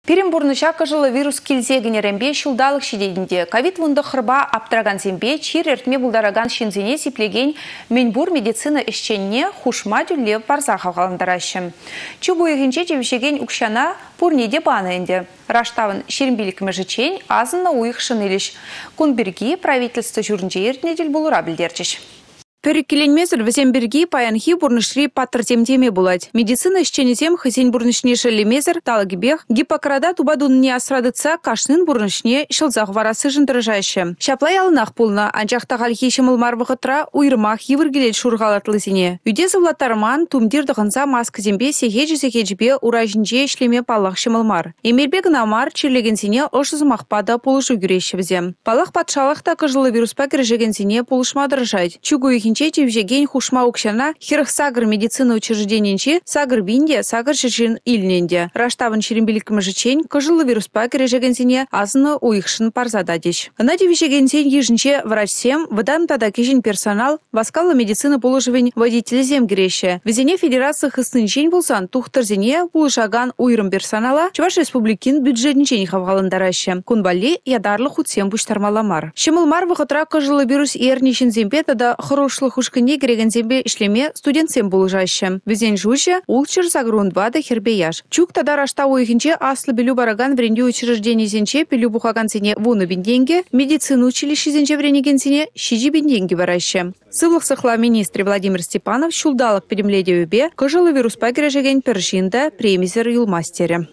Перембурныча кыжылы вирус килзегенерембе шулдалық шедедінде. Ковид вунды хырба аптыраган зембе, чир эртме булдараган шинзене сиплеген Менбур медицина ишченне хушма дүлле парзаха қаландаращым. Чугу егенче жевшеген укшана пурнеде баны энде. Раштавын шерімбелік межечен азынна уйық шынылыш. Кунберги правительство жүрінже ертнедель булура білдерчіш. Перекеленмезір віземберги паянхи бурнышри паттыртемдеме булать. Медицина ишченезем хызен бурнышне шелемезір талыгибех Гиппокрада тубадунне асрадыца кашнын бурнышне шылзақ варасы жындырыжайшы. Шаплай алынақ пулна, анжақтағал хешіміл марвығытра уйырмақ евіргелел шурғалатлызіне. Үде зывлаттарман тумдирдығынса маскызембе сегеджі-сегеджбе уражынже ішлеме паллақ шымылмар. Емелбек намар чирлегенсіне ошызымақпада полышу күрешівзем. Паллақ патшалықта кыжылы вируспа кіржегенсіне полышмадыржайд. Чугу Жеген хушма укшана хирых сагр медицина учреждененче сагр бинде сагр шишин ильненде. Раштавын шерембелік мыжычен кыжылы вируспа кережегенсене азыны уйықшын парзададеш. Ына девишегенсен ежінче врачсем выдан тада кежін персонал васкалы медицина положывень водителезем греше. Везене федерация хыстынчен болсан тухтырзене пулышаган уйрым персонала Чуваш республикин бюджетничен хавгалындараще. Кунбали ядарлы хутсем буштармаламар. Шымылмар вахытра кыжылы вирус ернишін земпе тада хорошлы хушкыне керегензембе ишлеме студентсем булыжаще. Везен жуче улчыр загрундвада хербеяш. Чук тада рашта уйхинче аслы белю бараган вренде учрежденезенче пелю бухагансене вуны бинденге, медицину училищезенче вренегенсене шижи бинденге бараще. Сывлық сықла министр Владимир Степанов шулдалық перемледе өбе кыжылы вируспа кережеген першинда премизер юлмастере.